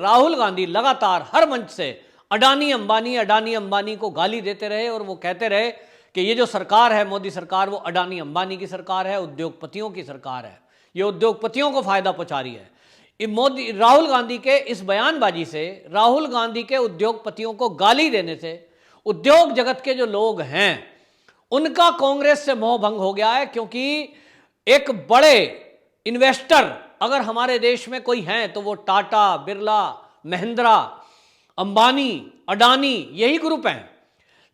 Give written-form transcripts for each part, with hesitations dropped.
राहुल गांधी लगातार हर मंच से अडानी अंबानी को गाली देते रहे और वो कहते रहे कि ये जो सरकार है मोदी सरकार, वो अडानी अंबानी की सरकार है, उद्योगपतियों की सरकार है, ये उद्योगपतियों को फायदा पहुंचा रही है। राहुल गांधी के इस बयानबाजी से, राहुल गांधी के उद्योगपतियों को गाली देने से उद्योग जगत के जो लोग हैं उनका कांग्रेस से मोह भंग हो गया है। क्योंकि एक बड़े इन्वेस्टर अगर हमारे देश में कोई हैं तो वो टाटा, बिरला, महिंद्रा, अंबानी, अडानी, यही ग्रुप हैं।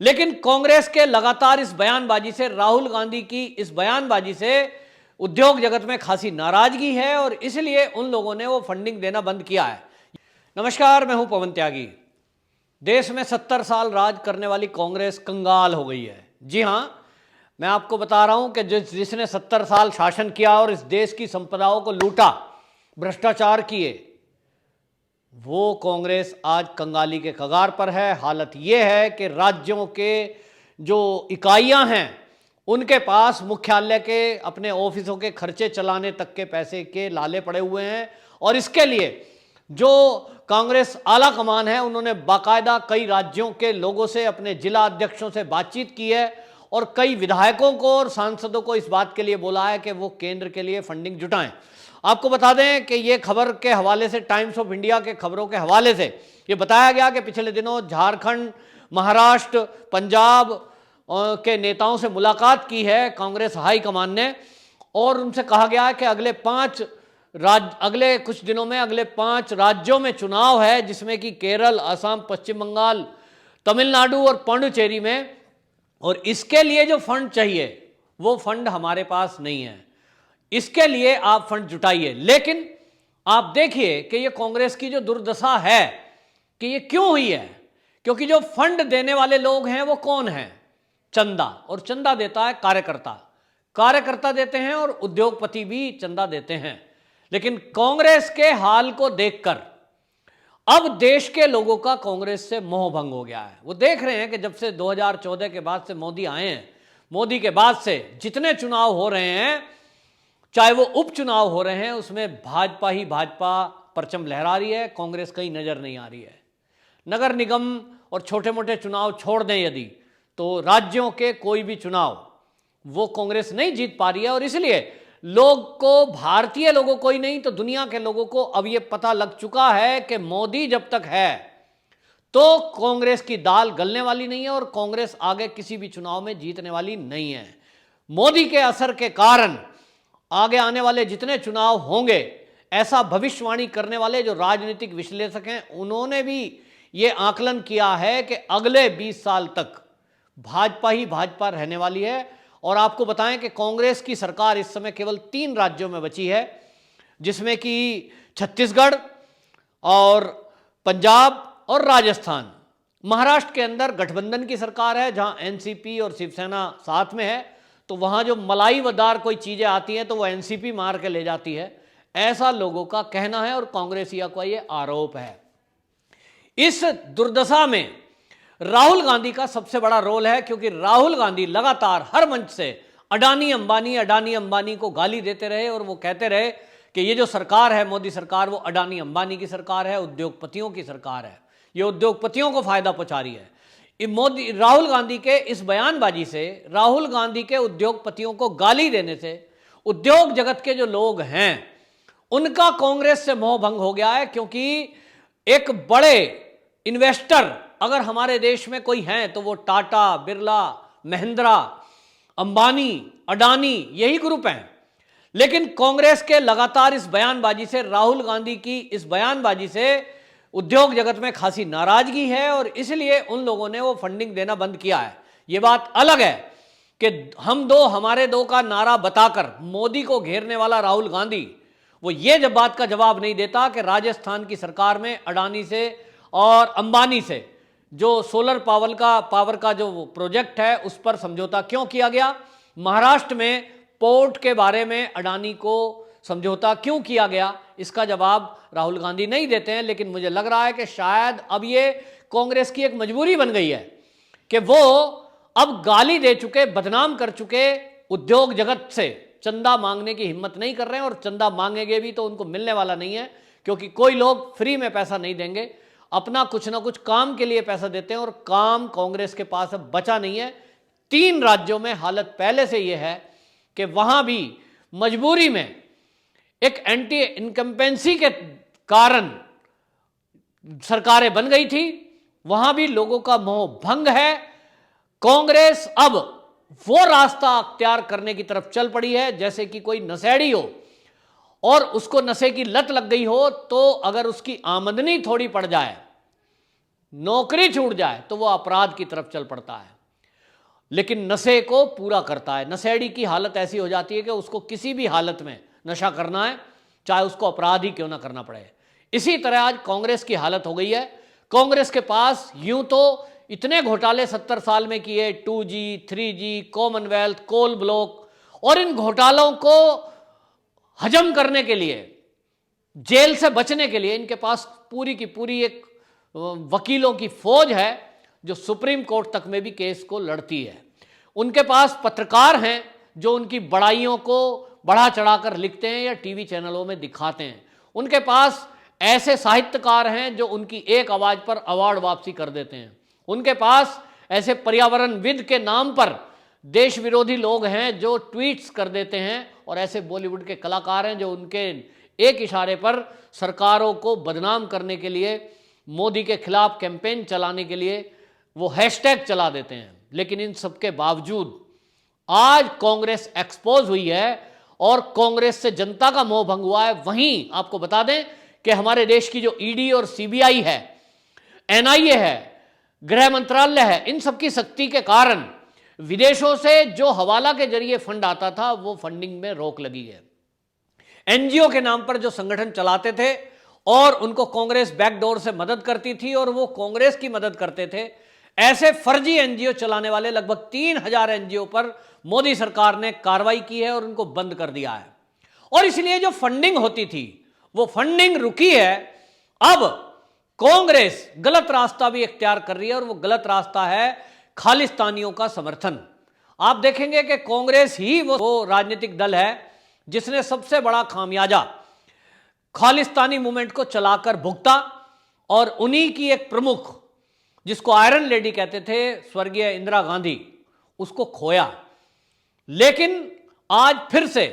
लेकिन कांग्रेस के लगातार इस बयानबाजी से, राहुल गांधी की इस बयानबाजी से उद्योग जगत में खासी नाराजगी है और इसलिए उन लोगों ने वो फंडिंग देना बंद किया है। नमस्कार, मैं हूं पवन त्यागी। देश में 70 साल राज करने वाली कांग्रेस कंगाल हो गई है। जी हां, मैं आपको बता रहा हूं कि जिसने 70 साल शासन किया और इस देश की संपदाओं को लूटा, भ्रष्टाचार किए, वो कांग्रेस आज कंगाली के कगार पर है। हालत ये है कि राज्यों के जो इकाइयां हैं उनके पास मुख्यालय के, अपने ऑफिसों के खर्चे चलाने तक के पैसे के लाले पड़े हुए हैं। और इसके लिए जो कांग्रेस आला कमान है उन्होंने बाकायदा कई राज्यों के लोगों से, अपने जिला अध्यक्षों से बातचीत की है और कई विधायकों को और सांसदों को इस बात के लिए बोला है कि वो केंद्र के लिए फंडिंग जुटाएं। आपको बता दें कि ये खबर के हवाले से, टाइम्स ऑफ इंडिया के खबरों के हवाले से ये बताया गया कि पिछले दिनों झारखंड, महाराष्ट्र, पंजाब के नेताओं से मुलाकात की है कांग्रेस हाई कमान ने और उनसे कहा गया है कि अगले कुछ दिनों में अगले 5 राज्यों में चुनाव है, जिसमें कि केरल, असम, पश्चिम बंगाल, तमिलनाडु और पुडुचेरी में, और इसके लिए जो फंड चाहिए वो फंड हमारे पास नहीं है। इसके लिए आप फंड जुटाइए। लेकिन आप देखिए कि ये कांग्रेस की जो दुर्दशा है कि ये क्यों हुई है। क्योंकि जो फंड देने वाले लोग हैं वो कौन हैं? चंदा, और चंदा देता है कार्यकर्ता देते हैं और उद्योगपति भी चंदा देते हैं। लेकिन कांग्रेस के हाल को देखकर अब देश के लोगों का कांग्रेस से मोह भंग हो गया है। वो देख रहे हैं कि जब से 2014 के बाद से मोदी आए हैं, मोदी के बाद से जितने चुनाव हो रहे हैं, चाहे वो उपचुनाव हो रहे हैं, उसमें भाजपा ही भाजपा परचम लहरा रही है, कांग्रेस कहीं नजर नहीं आ रही है। नगर निगम और छोटे मोटे चुनाव छोड़ दें यदि, तो राज्यों के कोई भी चुनाव वो कांग्रेस नहीं जीत पा रही है। और इसलिए लोग को, भारतीय लोगों को ही नहीं तो दुनिया के लोगों को अब ये पता लग चुका है कि मोदी जब तक है तो कांग्रेस की दाल गलने वाली नहीं है और कांग्रेस आगे किसी भी चुनाव में जीतने वाली नहीं है। मोदी के असर के कारण आगे आने वाले जितने चुनाव होंगे, ऐसा भविष्यवाणी करने वाले जो राजनीतिक विश्लेषक हैं उन्होंने भी ये आकलन किया है कि अगले 20 साल तक भाजपा ही भाजपा रहने वाली है। और आपको बताएं कि कांग्रेस की सरकार इस समय केवल 3 राज्यों में बची है, जिसमें कि छत्तीसगढ़ और पंजाब और राजस्थान। महाराष्ट्र के अंदर गठबंधन की सरकार है, जहां एनसीपी और शिवसेना साथ में है, तो वहां जो मलाईदार कोई चीजें आती हैं तो वो एनसीपी मार के ले जाती है, ऐसा लोगों का कहना है और कांग्रेसियों का ये आरोप है। इस दुर्दशा में राहुल गांधी का सबसे बड़ा रोल है, क्योंकि राहुल गांधी लगातार हर मंच से अडानी अंबानी को गाली देते रहे और वो कहते रहे कि ये जो सरकार है मोदी सरकार, वो अडानी अंबानी की सरकार है, उद्योगपतियों की सरकार है, ये उद्योगपतियों को फायदा पहुंचा रही है। राहुल गांधी के इस बयानबाजी से, राहुल गांधी के उद्योगपतियों को गाली देने से उद्योग जगत के जो लोग हैं उनका कांग्रेस से मोह भंग हो गया है। क्योंकि एक बड़े इन्वेस्टर अगर हमारे देश में कोई हैं तो वो टाटा, बिरला, महिंद्रा, अंबानी, अडानी, यही ग्रुप हैं। लेकिन कांग्रेस के लगातार इस बयानबाजी से, राहुल गांधी की इस बयानबाजी से उद्योग जगत में खासी नाराजगी है और इसलिए उन लोगों ने वो फंडिंग देना बंद किया है। ये बात अलग है कि हम दो हमारे दो का नारा बताकर मोदी को घेरने वाला राहुल गांधी, वो ये जब बात का जवाब नहीं देता कि राजस्थान की सरकार में अडानी से और अंबानी से जो सोलर पावर का जो प्रोजेक्ट है उस पर समझौता क्यों किया गया, महाराष्ट्र में पोर्ट के बारे में अडानी को समझौता क्यों किया गया, इसका जवाब राहुल गांधी नहीं देते हैं। लेकिन मुझे लग रहा है कि शायद अब ये कांग्रेस की एक मजबूरी बन गई है कि वो अब गाली दे चुके, बदनाम कर चुके उद्योग जगत से चंदा मांगने की हिम्मत नहीं कर रहे हैं और चंदा मांगेंगे भी तो उनको मिलने वाला नहीं है, क्योंकि कोई लोग फ्री में पैसा नहीं देंगे, अपना कुछ ना कुछ काम के लिए पैसा देते हैं और काम कांग्रेस के पास अब बचा नहीं है। 3 राज्यों में हालत पहले से यह है कि वहां भी मजबूरी में एक एंटी इनकम्पेंसी के कारण सरकारें बन गई थी, वहां भी लोगों का मोह भंग है। कांग्रेस अब वो रास्ता अख्तियार करने की तरफ चल पड़ी है जैसे कि कोई नशेड़ी हो और उसको नशे की लत लग गई हो, तो अगर उसकी आमदनी थोड़ी पड़ जाए, नौकरी छूट जाए, तो वो अपराध की तरफ चल पड़ता है, लेकिन नशे को पूरा करता है। नशेड़ी की हालत ऐसी हो जाती है कि उसको किसी भी हालत में नशा करना है, चाहे उसको अपराध ही क्यों ना करना पड़े। इसी तरह आज कांग्रेस की हालत हो गई है। कांग्रेस के पास यूं तो इतने घोटाले 70 साल में किए, 2G, 3G, Commonwealth, coal block, और इन घोटालों को हजम करने के लिए, जेल से बचने के लिए इनके पास पूरी की पूरी एक वकीलों की फौज है जो सुप्रीम कोर्ट तक में भी केस को लड़ती है। उनके पास पत्रकार हैं जो उनकी बड़ाइयों को बढ़ा चढ़ाकर लिखते हैं या टीवी चैनलों में दिखाते हैं। उनके पास ऐसे साहित्यकार हैं जो उनकी एक आवाज पर अवार्ड वापसी कर देते हैं। उनके पास ऐसे पर्यावरणविद के नाम पर देश विरोधी लोग हैं जो ट्वीट्स कर देते हैं, और ऐसे बॉलीवुड के कलाकार हैं जो उनके एक इशारे पर सरकारों को बदनाम करने के लिए, मोदी के खिलाफ कैंपेन चलाने के लिए वो हैशटैग चला देते हैं। लेकिन इन सबके बावजूद आज कांग्रेस एक्सपोज हुई है और कांग्रेस से जनता का मोह भंग हुआ है। वहीं आपको बता दें कि हमारे देश की जो ईडी और सीबीआई है, एनआईए है, गृह मंत्रालय है, इन सबकी सख्ती के कारण विदेशों से जो हवाला के जरिए फंड आता था वो फंडिंग में रोक लगी है। एनजीओ के नाम पर जो संगठन चलाते थे और उनको कांग्रेस बैकडोर से मदद करती थी और वो कांग्रेस की मदद करते थे, ऐसे फर्जी एनजीओ चलाने वाले लगभग 3000 एनजीओ पर मोदी सरकार ने कार्रवाई की है और उनको बंद कर दिया है। और इसलिए जो फंडिंग होती थी वो फंडिंग रुकी है। अब कांग्रेस गलत रास्ता भी इख्तियार कर रही है और वो गलत रास्ता है खालिस्तानियों का समर्थन। आप देखेंगे कि कांग्रेस ही वो राजनीतिक दल है जिसने सबसे बड़ा खामियाजा खालिस्तानी मूवमेंट को चलाकर भुगता, और उन्हीं की एक प्रमुख जिसको आयरन लेडी कहते थे, स्वर्गीय इंदिरा गांधी, उसको खोया। लेकिन आज फिर से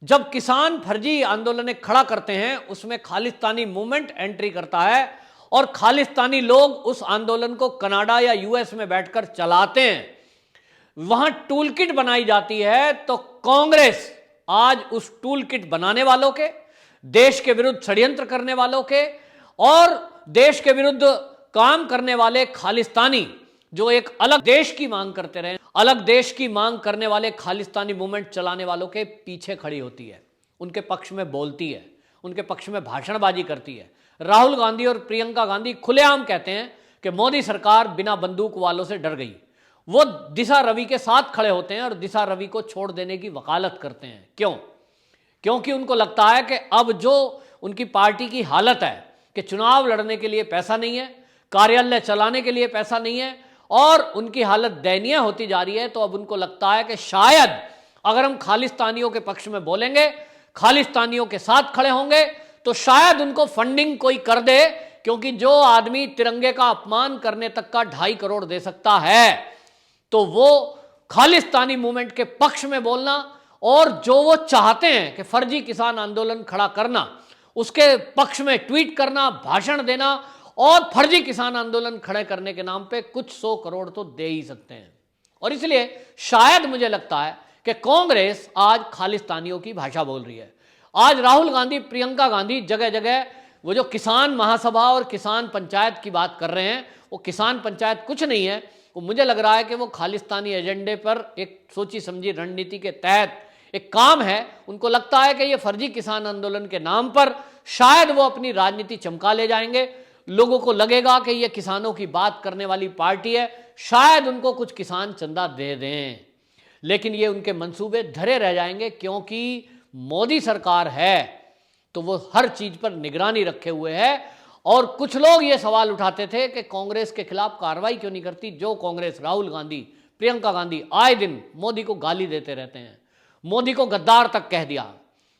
जब किसान फर्जी आंदोलन खड़ा करते हैं उसमें खालिस्तानी मूवमेंट एंट्री करता है और खालिस्तानी लोग उस आंदोलन को कनाडा या यूएस में बैठकर चलाते हैं, वहां टूल किट बनाई जाती है। तो कांग्रेस आज उस टूल किट बनाने वालों के, देश के विरुद्ध षड्यंत्र करने वालों के और देश के विरुद्ध काम करने वाले खालिस्तानी जो एक अलग देश की मांग करते रहे, अलग देश की मांग करने वाले खालिस्तानी मूवमेंट चलाने वालों के पीछे खड़ी होती है, उनके पक्ष में बोलती है, उनके पक्ष में भाषणबाजी करती है। राहुल गांधी और प्रियंका गांधी खुलेआम कहते हैं कि मोदी सरकार बिना बंदूक वालों से डर गई। वो दिशा रवि के साथ खड़े होते हैं और दिशा रवि को छोड़ देने की वकालत करते हैं। क्यों? क्योंकि उनको लगता है कि अब जो उनकी पार्टी की हालत है कि चुनाव लड़ने के लिए पैसा नहीं है, कार्यालय चलाने के लिए पैसा नहीं है और उनकी हालत दयनीय होती जा रही है, तो अब उनको लगता है कि शायद अगर हम खालिस्तानियों के पक्ष में बोलेंगे, खालिस्तानियों के साथ खड़े होंगे, तो शायद उनको फंडिंग कोई कर दे, क्योंकि जो आदमी तिरंगे का अपमान करने तक का 2.5 करोड़ दे सकता है, तो वो खालिस्तानी मूवमेंट के पक्ष में बोलना और जो वो चाहते हैं कि फर्जी किसान आंदोलन खड़ा करना, उसके पक्ष में ट्वीट करना, भाषण देना और फर्जी किसान आंदोलन खड़े करने के नाम पे कुछ 100 करोड़ तो दे ही सकते हैं। और इसलिए शायद मुझे लगता है कि कांग्रेस आज खालिस्तानियों की भाषा बोल रही है। आज राहुल गांधी, प्रियंका गांधी जगह जगह वो जो किसान महासभा और किसान पंचायत की बात कर रहे हैं, वो किसान पंचायत कुछ नहीं है, वो मुझे लग रहा है कि वो खालिस्तानी एजेंडे पर एक सोची समझी रणनीति के तहत एक काम है। उनको लगता है कि ये फर्जी किसान आंदोलन के नाम पर शायद वो अपनी राजनीति चमका ले जाएंगे, लोगों को लगेगा कि ये किसानों की बात करने वाली पार्टी है, शायद उनको कुछ किसान चंदा दे दें, लेकिन ये उनके मंसूबे धरे रह जाएंगे, क्योंकि मोदी सरकार है तो वो हर चीज पर निगरानी रखे हुए है। और कुछ लोग ये सवाल उठाते थे कि कांग्रेस के खिलाफ कार्रवाई क्यों नहीं करती। जो कांग्रेस, राहुल गांधी, प्रियंका गांधी आए दिन मोदी को गाली देते रहते हैं, मोदी को गद्दार तक कह दिया,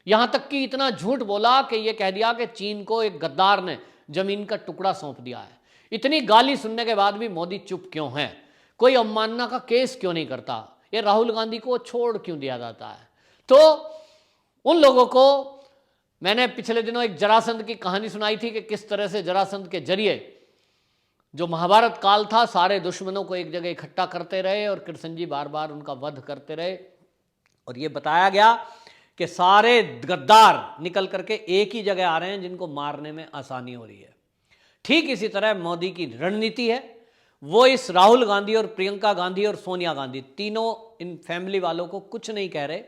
यहां तक कि इतना झूठ बोला कि यह कह दिया कि चीन को एक गद्दार ने जमीन का टुकड़ा सौंप दिया है। इतनी गाली सुनने के बाद भी मोदी चुप क्यों है? कोई अवमानना का केस क्यों नहीं करता? ये राहुल गांधी को छोड़ क्यों दिया जाता है? तो उन लोगों को मैंने पिछले दिनों एक जरासंध की कहानी सुनाई थी कि किस तरह से जरासंध के जरिए जो महाभारत काल था, सारे दुश्मनों को एक जगह इकट्ठा करते रहे और कृष्ण जी बार बार उनका वध करते रहे। और ये बताया गया कि सारे गद्दार निकल करके एक ही जगह आ रहे हैं जिनको मारने में आसानी हो रही है। ठीक इसी तरह मोदी की रणनीति है। वो इस राहुल गांधी और प्रियंका गांधी और सोनिया गांधी, तीनों इन फैमिली वालों को कुछ नहीं कह रहे,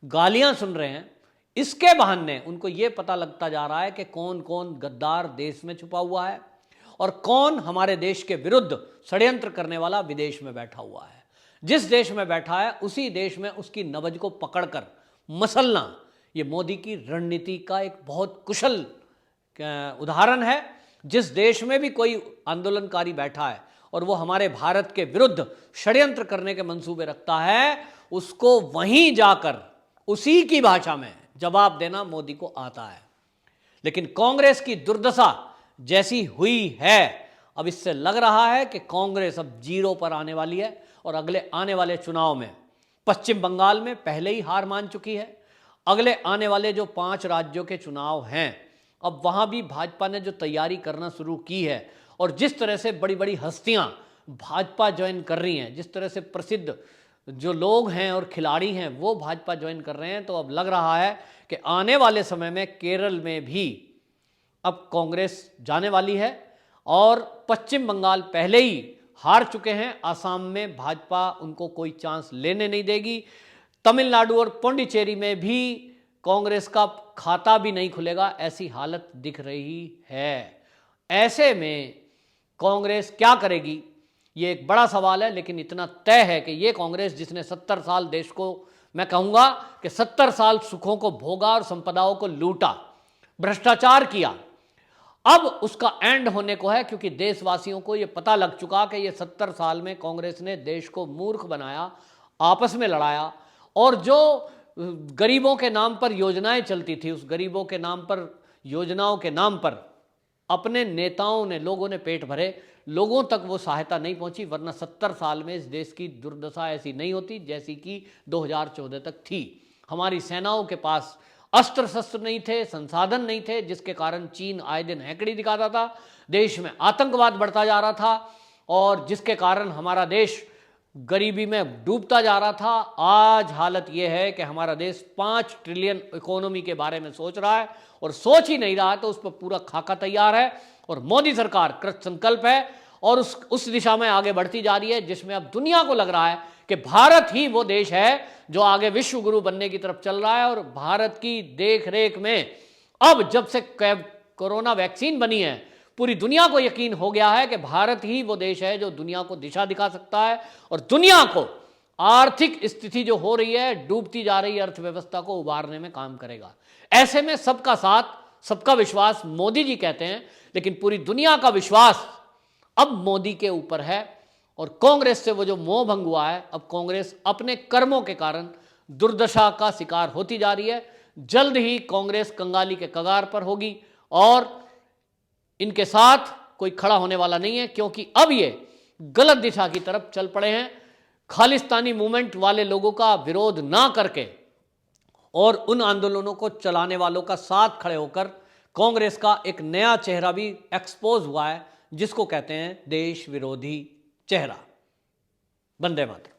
गालियां सुन रहे हैं। इसके बहाने उनको यह पता लगता जा रहा है कि कौन कौन गद्दार देश में छुपा हुआ है और कौन हमारे देश के विरुद्ध षड्यंत्र करने वाला विदेश में बैठा हुआ है। जिस देश में बैठा है उसी देश में उसकी नब्ज को पकड़कर मसलना, ये मोदी की रणनीति का एक बहुत कुशल उदाहरण है। जिस देश में भी कोई आंदोलनकारी बैठा है और वो हमारे भारत के विरुद्ध षड्यंत्र करने के मंसूबे रखता है, उसको वहीं जाकर उसी की भाषा में जवाब देना मोदी को आता है। लेकिन कांग्रेस की दुर्दशा जैसी हुई है, अब इससे लग रहा है कि कांग्रेस अब जीरो पर आने वाली है और अगले आने वाले चुनाव में पश्चिम बंगाल में पहले ही हार मान चुकी है। अगले आने वाले जो 5 राज्यों के चुनाव हैं, अब वहां भी भाजपा ने जो तैयारी करना शुरू की है और जिस तरह से बड़ी बड़ी हस्तियां भाजपा ज्वाइन कर रही हैं, जिस तरह से प्रसिद्ध जो लोग हैं और खिलाड़ी हैं वो भाजपा ज्वाइन कर रहे हैं, तो अब लग रहा है कि आने वाले समय में केरल में भी अब कांग्रेस जाने वाली है। और पश्चिम बंगाल पहले ही हार चुके हैं, आसाम में भाजपा उनको कोई चांस लेने नहीं देगी। तमिलनाडु और पुडुचेरी में भी कांग्रेस का खाता भी नहीं खुलेगा, ऐसी हालत दिख रही है। ऐसे में कांग्रेस क्या करेगी, ये एक बड़ा सवाल है। लेकिन इतना तय है कि ये कांग्रेस जिसने 70 साल देश को, मैं कहूंगा कि 70 साल सुखों को भोगा और संपदाओं को लूटा, भ्रष्टाचार किया, अब उसका एंड होने को है। क्योंकि देशवासियों को यह पता लग चुका कि ये 70 साल में कांग्रेस ने देश को मूर्ख बनाया, आपस में लड़ाया, और जो गरीबों के नाम पर योजनाएं चलती थी, उस गरीबों के नाम पर, योजनाओं के नाम पर अपने नेताओं ने, लोगों ने पेट भरे, लोगों तक वो सहायता नहीं पहुंची। वरना 70 साल में इस देश की दुर्दशा ऐसी नहीं होती जैसी कि 2014 तक थी। हमारी सेनाओं के पास अस्त्र शस्त्र नहीं थे, संसाधन नहीं थे, जिसके कारण चीन आए दिन हैकड़ी दिखाता था, देश में आतंकवाद बढ़ता जा रहा था और जिसके कारण हमारा देश गरीबी में डूबता जा रहा था। आज हालत यह है कि हमारा देश 5 ट्रिलियन इकोनॉमी के बारे में सोच रहा है और सोच ही नहीं रहा है, तो उस पर पूरा खाका तैयार है और मोदी सरकार कृत संकल्प है और उस दिशा में आगे बढ़ती जा रही है, जिसमें अब दुनिया को लग रहा है कि भारत ही वो देश है जो आगे विश्व गुरु बनने की तरफ चल रहा है। और भारत की देख रेख में अब जब से कोरोना वैक्सीन बनी है, पूरी दुनिया को यकीन हो गया है कि भारत ही वो देश है जो दुनिया को दिशा दिखा सकता है और दुनिया को आर्थिक स्थिति जो हो रही है, डूबती जा रही अर्थव्यवस्था को उबारने में काम करेगा। ऐसे में सबका साथ, सबका विश्वास मोदी जी कहते हैं, लेकिन पूरी दुनिया का विश्वास अब मोदी के ऊपर है। और कांग्रेस से वो जो मोह भंग हुआ है, अब कांग्रेस अपने कर्मों के कारण दुर्दशा का शिकार होती जा रही है। जल्द ही कांग्रेस कंगाली के कगार पर होगी और इनके साथ कोई खड़ा होने वाला नहीं है, क्योंकि अब ये गलत दिशा की तरफ चल पड़े हैं। खालिस्तानी मूवमेंट वाले लोगों का विरोध ना करके और उन आंदोलनों को चलाने वालों का साथ खड़े होकर कांग्रेस का एक नया चेहरा भी एक्सपोज हुआ है, जिसको कहते हैं देश विरोधी चेहरा। वंदे मातरम।